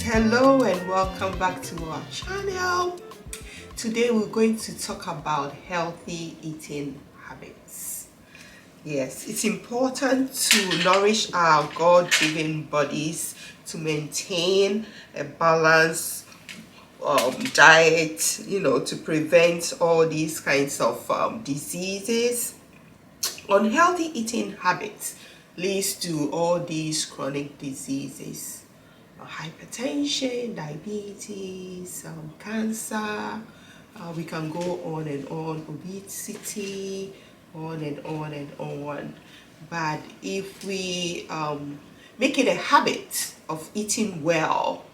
Hello and welcome back to our channel. Today we're going to talk about healthy eating habits. Yes, it's important to nourish our God-given bodies to maintain a balanced diet, to prevent all these kinds of diseases. Unhealthy eating habits leads to all these chronic diseases. Hypertension, diabetes, cancer, we can go on and on, obesity, on and on and on. But if we make it a habit of eating well,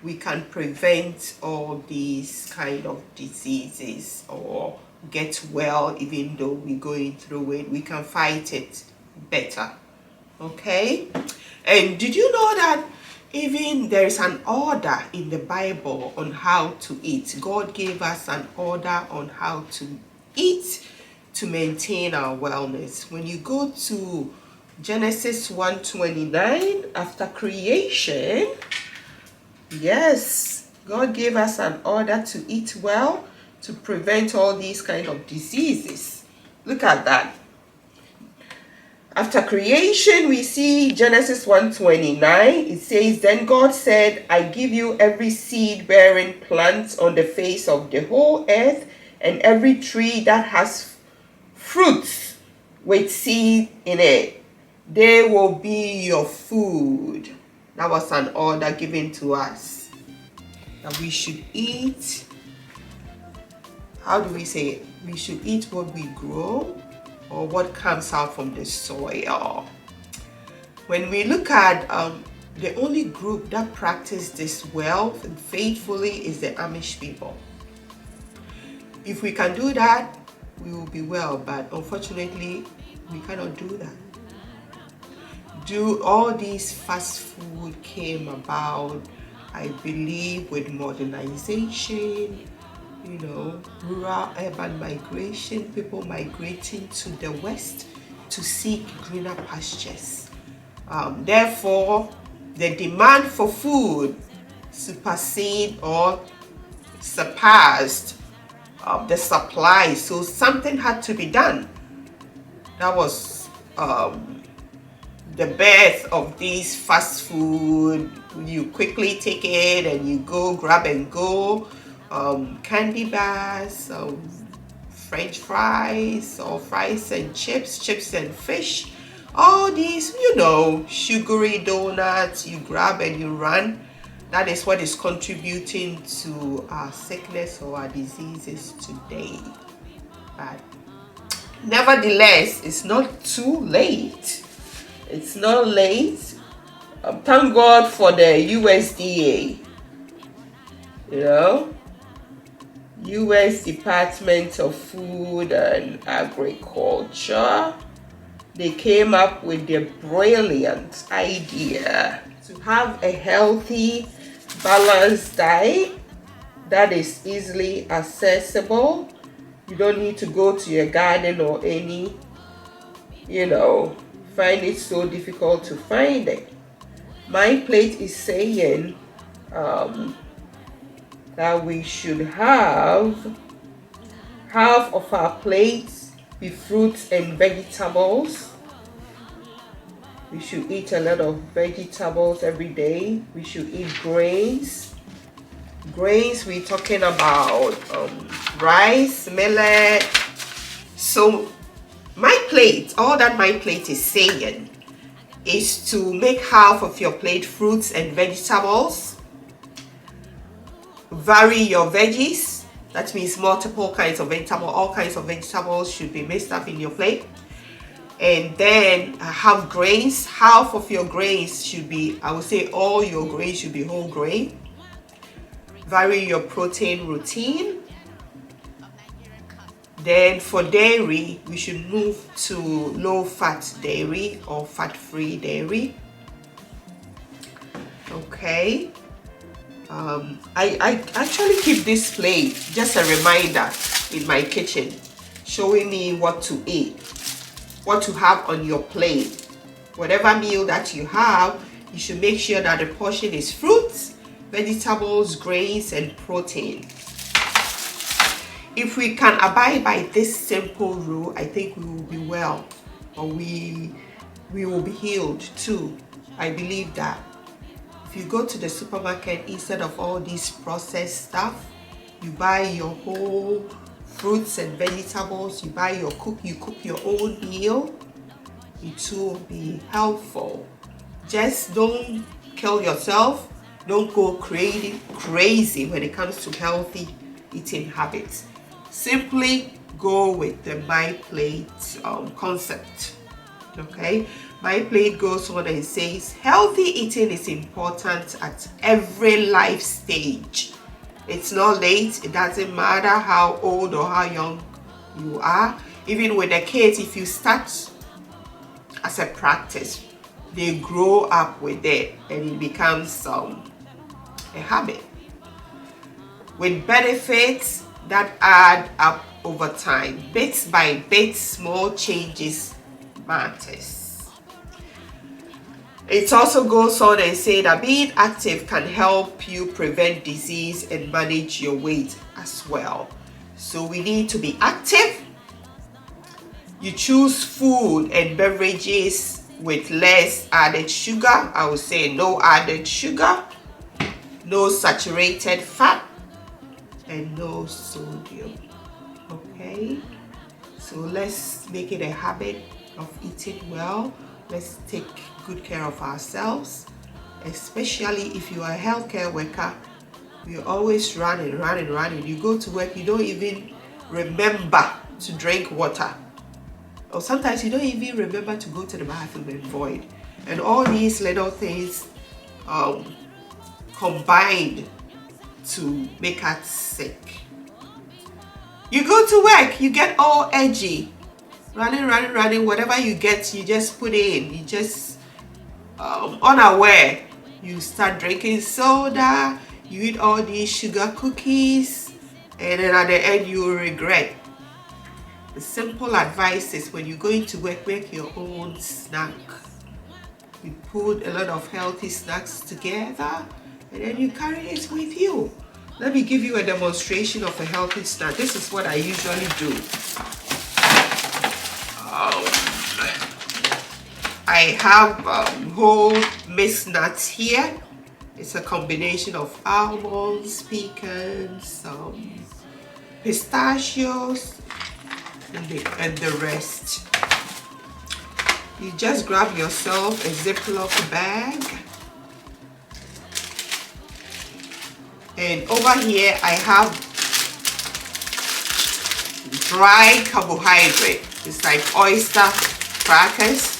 we can prevent all these kind of diseases or get well even though we're going through it. We can fight it better. Okay? And did you know that even there is an order in the Bible on how to eat? God gave us an order on how to eat to maintain our wellness. When you go to Genesis 1:29, after creation, yes, God gave us an order to eat well to prevent all these kind of diseases. Look at that. After creation, we see Genesis 1:29. It says, "Then God said, I give you every seed-bearing plant on the face of the whole earth, and every tree that has fruits with seed in it. They will be your food." That was an order given to us, that we should eat. How do we say it? We should eat what we grow, or what comes out from the soil. When we look at the only group that practice this well and faithfully is the Amish people. If we can do that, we will be well, but unfortunately, we cannot do that. All these fast food came about, I believe, with modernization, rural urban migration, people migrating to the west to seek greener pastures. Therefore, the demand for food superseded or surpassed the supply, so something had to be done. That was the birth of these fast food. You quickly take it and you go grab and go. Candy bars, French fries, or fries and chips and fish. All these, sugary donuts, you grab and you run. That is what is contributing to our sickness or our diseases today. But nevertheless, it's not too late. It's not late. Thank God for the USDA. U.S. Department of Food and Agriculture. They came up with the brilliant idea to have a healthy, balanced diet that is easily accessible. You don't need to go to your garden or find it so difficult to find it. My plate is saying that we should have half of our plates be fruits and vegetables. We should eat a lot of vegetables every day. We should eat grains. Grains, we're talking about rice, millet. So my plate, all that my plate is saying is to make half of your plate fruits and vegetables. Vary your veggies. That means multiple kinds of vegetables. All kinds of vegetables should be mixed up in your plate. And then have grains. Half of your grains should be, I would say all your grains should be whole grain. vary your protein routine. Then for dairy, we should move to low-fat dairy or fat-free dairy. Okay. I actually keep this plate, just a reminder, in my kitchen, showing me what to eat, what to have on your plate. Whatever meal that you have, you should make sure that the portion is fruits, vegetables, grains, and protein. If we can abide by this simple rule, I think we will be well, or we will be healed too. I believe that. If you go to the supermarket, instead of all this processed stuff, you buy your whole fruits and vegetables, you cook your own meal, it will be helpful. Just don't kill yourself. Don't go crazy when it comes to healthy eating habits. Simply go with the My Plate concept. Okay, My Plate goes on and says healthy eating is important at every life stage. It's not late. It doesn't matter how old or how young you are. Even with the kids, if you start as a practice, they grow up with it and it becomes a habit with benefits that add up over time. Bit by bit, small changes matters. It also goes on and say that being active can help you prevent disease and manage your weight as well. So we need to be active. You choose food and beverages with less added sugar. I would say no added sugar, no saturated fat, and no sodium. Okay, so let's make it a habit of eating well. Let's take good care of ourselves, especially if you are a healthcare worker. You're always running. You go to work, you don't even remember to drink water, or sometimes you don't even remember to go to the bathroom and void. And all these little things combined to make us sick. You go to work, you get all edgy, running. Whatever you get, you just put in. You just unaware. You start drinking soda. You eat all these sugar cookies, and then at the end you will regret. The simple advice is when you're going to work, make your own snack. You put a lot of healthy snacks together, and then you carry it with you. Let me give you a demonstration of a healthy snack. This is what I usually do. I have whole mixed nuts here. It's a combination of almonds, pecans, pistachios, and the rest. You just grab yourself a Ziploc bag. And over here I have dry carbohydrate. It's like oyster crackers.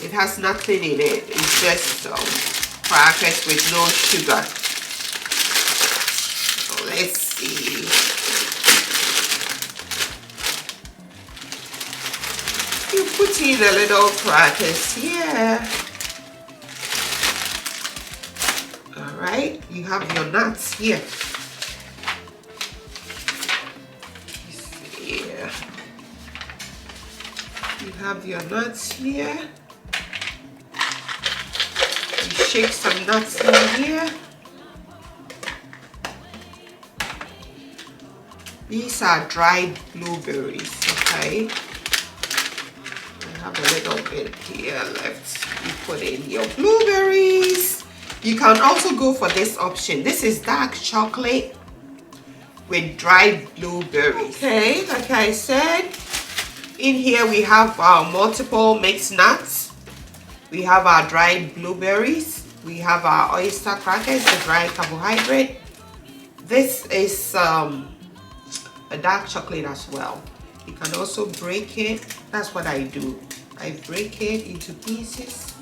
It has nothing in it. It's just crackers with no sugar. So let's see. You put in a little crackers here. Alright, you have your nuts here. Here. You have your nuts here. You shake some nuts in here. These are dried blueberries, okay? I have a little bit here left. You put in your blueberries. You can also go for this option. This is dark chocolate with dried blueberries. Okay, like I said, in here we have our multiple mixed nuts. We have our dried blueberries. We have our oyster crackers, the dry carbohydrate. This is a dark chocolate as well. You can also break it. That's what I do. I break it into pieces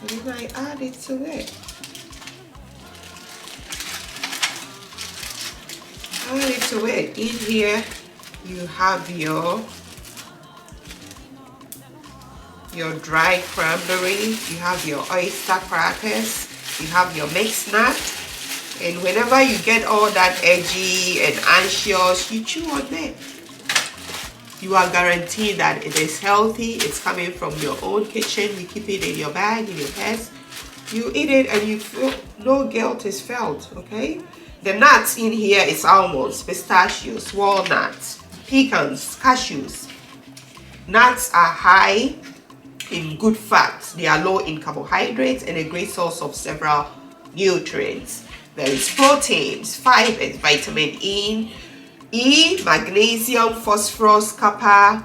and then I add it to it. add it to it. In here, you have your dried cranberry, you have your oyster crackers, you have your mixed nut, and whenever you get all that edgy and anxious, you chew on it. You are guaranteed that it is healthy, it's coming from your own kitchen, you keep it in your bag, in your purse, you eat it and you feel no guilt is felt, okay? The nuts in here is almonds, pistachios, walnuts, pecans, cashews. Nuts are high in good fats, they are low in carbohydrates and a great source of several nutrients. There is proteins, fibers, vitamin E, magnesium, phosphorus, copper,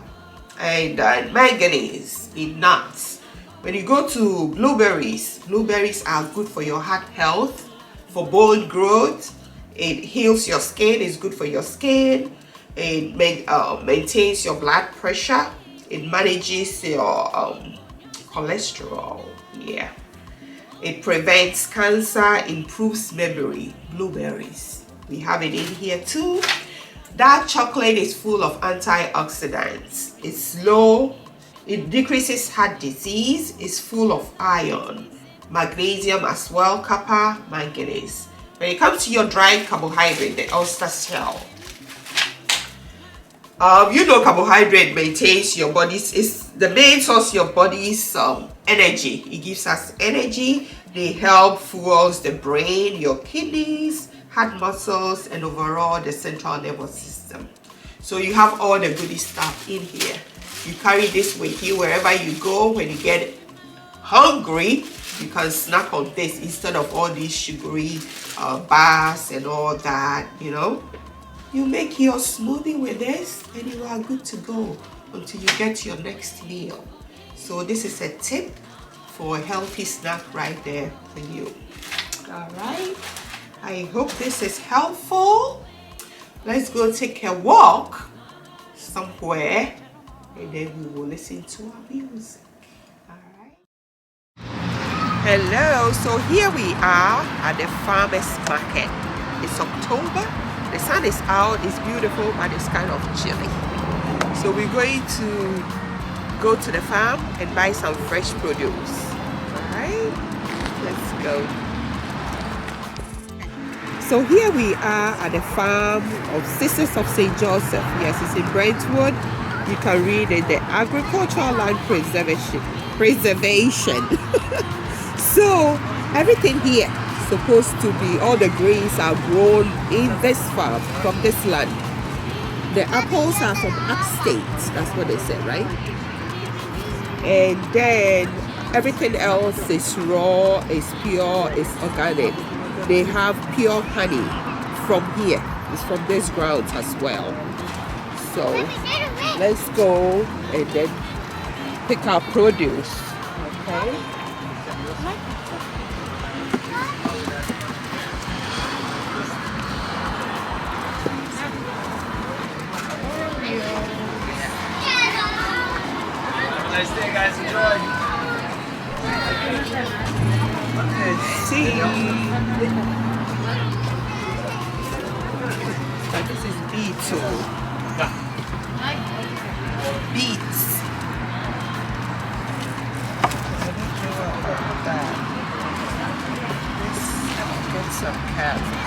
and manganese in nuts. When you go to blueberries, blueberries are good for your heart health, for bone growth. It heals your skin, it's good for your skin. It maintains your blood pressure. It manages your cholesterol. Yeah. It prevents cancer, improves memory. Blueberries. We have it in here too. Dark chocolate is full of antioxidants. It's low. It decreases heart disease. It's full of iron, magnesium as well, copper, manganese. When it comes to your dried carbohydrate, the oyster shell. You know, carbohydrate maintains your body's, is the main source of your body's energy. It gives us energy. They help fuels the brain, your kidneys, heart muscles, and overall the central nervous system. So you have all the goody stuff in here. You carry this with you wherever you go. When you get hungry, you can snack on this instead of all these sugary bars and all that, you know. You make your smoothie with this and you are good to go until you get your next meal. So this is a tip for a healthy snack right there for you. All right, I hope this is helpful. Let's go take a walk somewhere and then we will listen to our music. All right. Hello, so here we are at the farmers market. It's October. The sun is out, it's beautiful, but it's kind of chilly. So we're going to go to the farm and buy some fresh produce. Alright, let's go. So here we are at the farm of Sisters of St. Joseph. Yes, it's in Brentwood. You can read it, the Agricultural Land Preservation. So everything here supposed to be, all the grains are grown in this farm, from this land. The apples are from upstate, that's what they said, right? And then everything else is raw, is pure, is organic. They have pure honey from here. It's from this ground as well. So let's go and then pick our produce. Okay. Nice day, guys. Enjoy. Let's see. So this is beets. Beets. Let's get some carrots.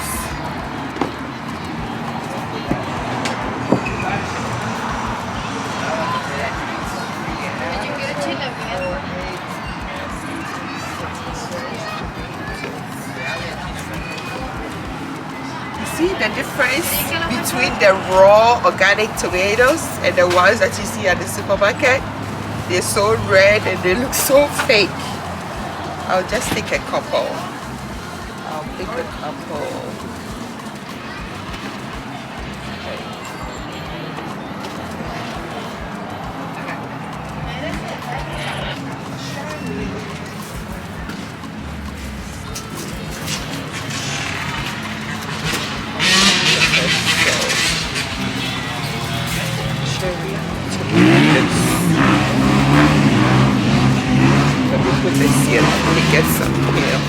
See the difference between the raw organic tomatoes and the ones that you see at the supermarket? They're so red and they look so fake. I'll just take a couple. I'll pick a couple. Let me put this here. Let me get some here.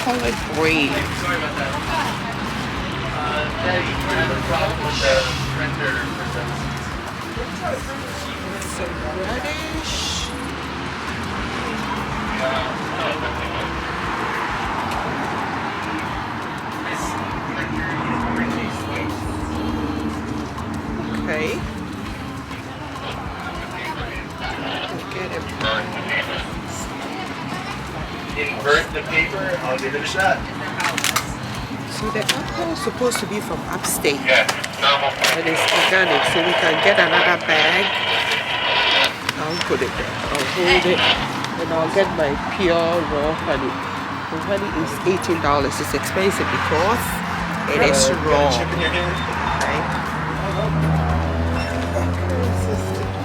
collard green. Sorry about that. Daddy, we're having a problem with the render for Some radish. Okay. Get it burnt. Didn't burn the paper, I'll give it a shot. So the apple is supposed to be from upstate. Yeah, normal. And it's organic, so we can get another bag. I'll put it there. I'll hold it, and I'll get my pure raw honey. The honey is $18. It's expensive because it is raw. Chip in your hand. Okay.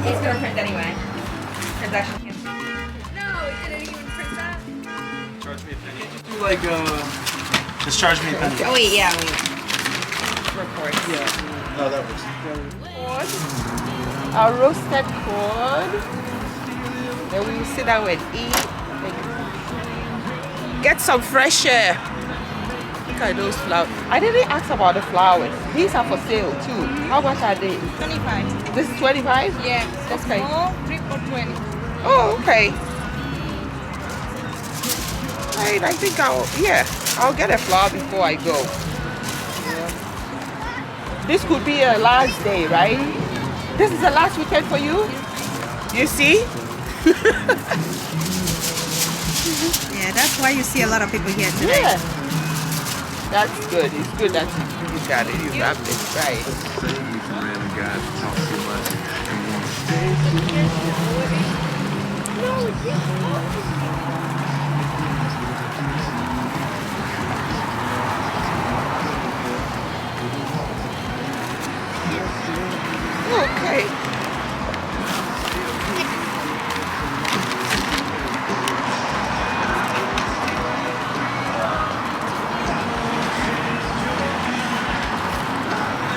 It's gonna print anyway. Transaction cancel. No, it didn't even print that. Charge me a penny. Do like just charge me a penny. Oh wait, yeah, wait. Record. Yeah. No, that works. Corn. Our roasted corn. Then we sit down and eat. Get some fresh air. Look at those flowers. I didn't ask about the flowers. These are for sale too. How much are they? 25. This is 25? Yeah, the Okay. small 3 for 20. Oh, okay. I think I'll get a flower before I go. Yeah. This could be a last day, right? This is the last weekend for you? You see? Yeah, that's why you see a lot of people here today. Yeah. That's good. It's good that you got it. You wrapped it right. Okay.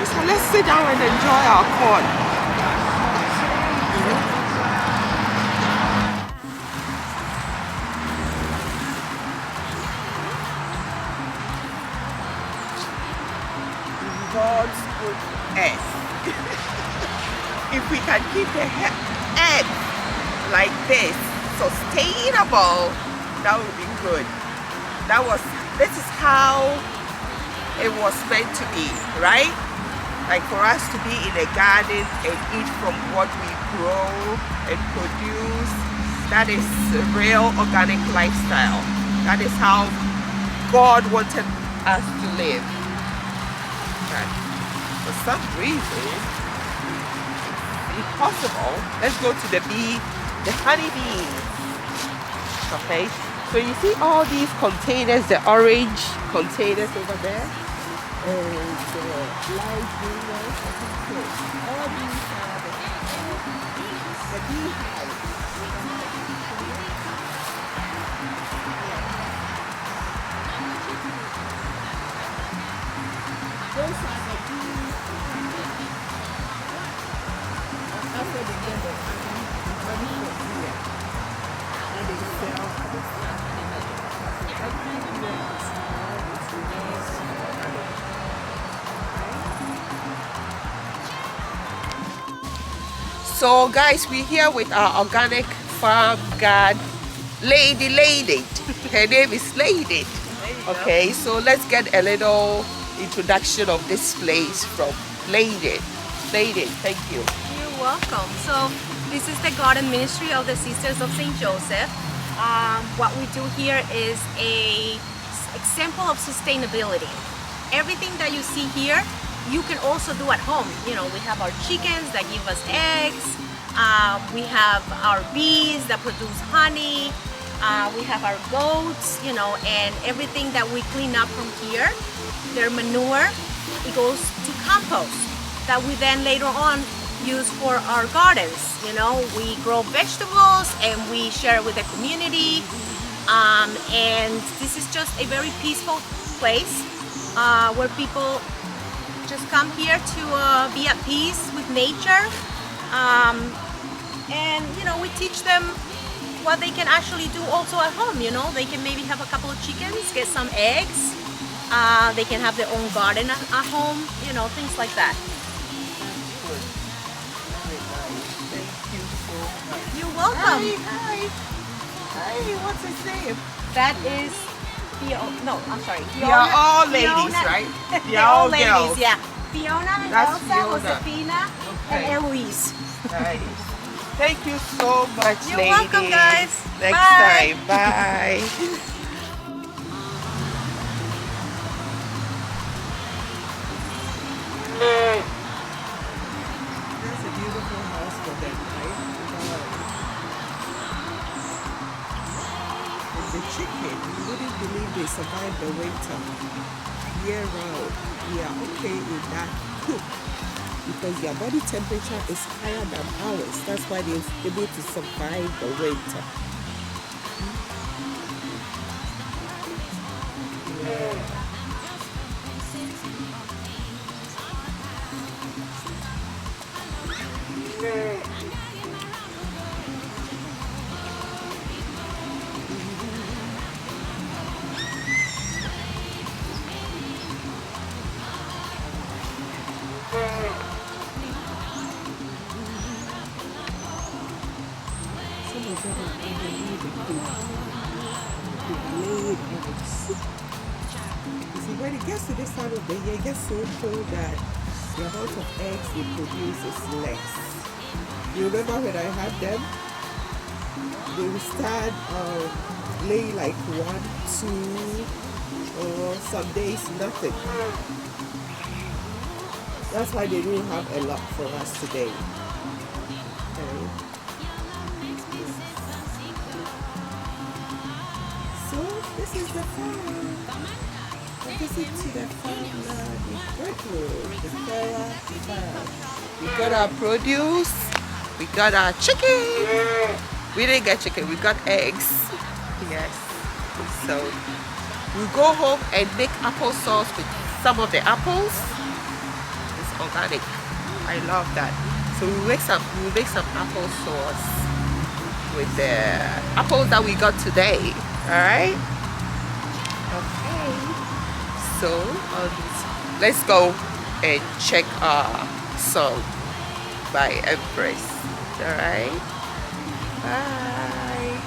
So let's sit down and enjoy our corn. God's good earth. If we can keep the earth like this, sustainable, that would be good. This is how it was meant to be, right? Like for us to be in a garden and eat from what we grow and produce. That is a real organic lifestyle. That is how God wanted us to live. But for some reason, if possible, let's go to the honey bees. Okay, so you see all these containers, the orange containers over there, and the light green ones, I think so. All these are the beehives. Those are the bees. That's where they get the honey from here. And they sell for the everywhere is small, it's nice, organic. So guys, we're here with our organic farm guard lady. Her name is Lady. Okay, so let's get a little introduction of this place from Lady. Lady, thank you. You're welcome. So this is the garden ministry of the Sisters of St. Joseph. What we do here is a example of sustainability. Everything that you see here, you can also do at home. You know, we have our chickens that give us eggs. We have our bees that produce honey. We have our goats, you know, and everything that we clean up from here, their manure, it goes to compost that we then later on use for our gardens. You know, we grow vegetables and we share it with the community. And this is just a very peaceful place where people just come here to be at peace with nature. And you know, we teach them what they can actually do also at home. You know, they can maybe have a couple of chickens, get some eggs. They can have their own garden at home. You know, things like that. Thank you so much. You're welcome. Hi, what's his name? That is Fiona. No, I'm sorry. They are all ladies, right? They are all ladies, girls. yeah. Fiona, That's Elsa, Fiona. Josefina, and Okay. Eloise. Nice. Thank you so much, You're ladies. welcome, guys. Next Bye. time. Bye. That's a beautiful house for them, right? And the chicken, you wouldn't believe they survive the winter year round. We are okay with that cook because their body temperature is higher than ours. That's why they're able to survive the winter. Some of them are underneath the laid eggs. You see, when it gets to this time of the year, it gets so cold that the amount of eggs they produce is less. You remember when I had them? They would start laying like 1, 2, or some days nothing. That's why they didn't have a lot for us today. Okay. So this is the farm. Visit to the farm now, the Brentwood, the Farah farm. We got our produce, we got our chicken. We didn't get chicken, we got eggs. Yes. So we go home and make applesauce with some of the apples. It's organic. I love that. So we make some applesauce with the apples that we got today. Alright? Okay. So let's go and check our song by Empress. Alright? Bye.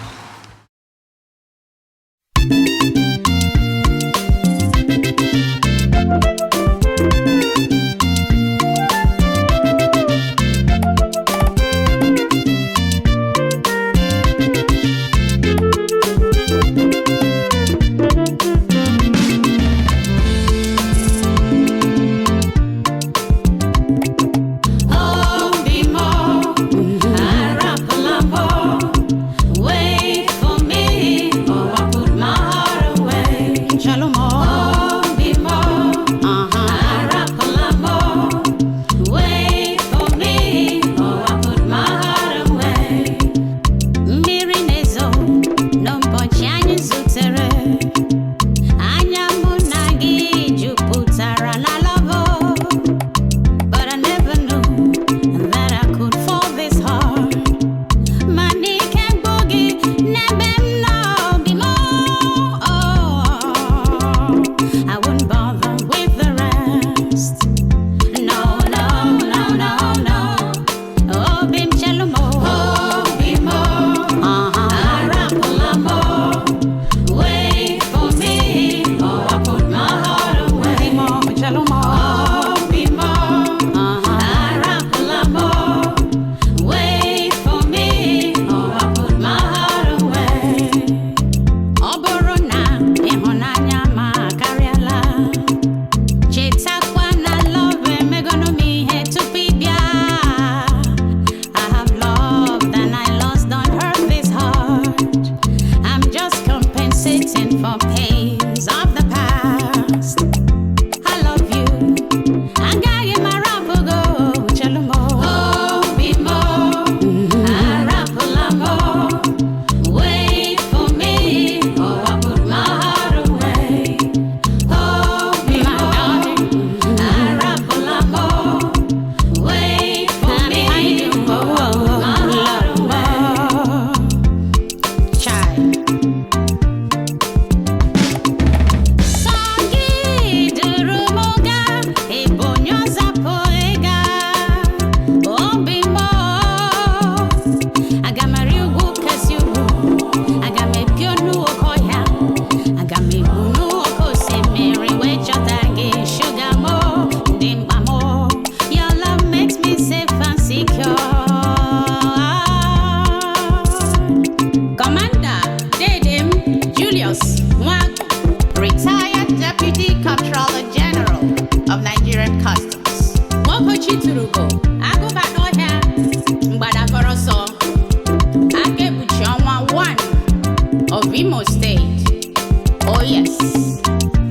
Oh yes.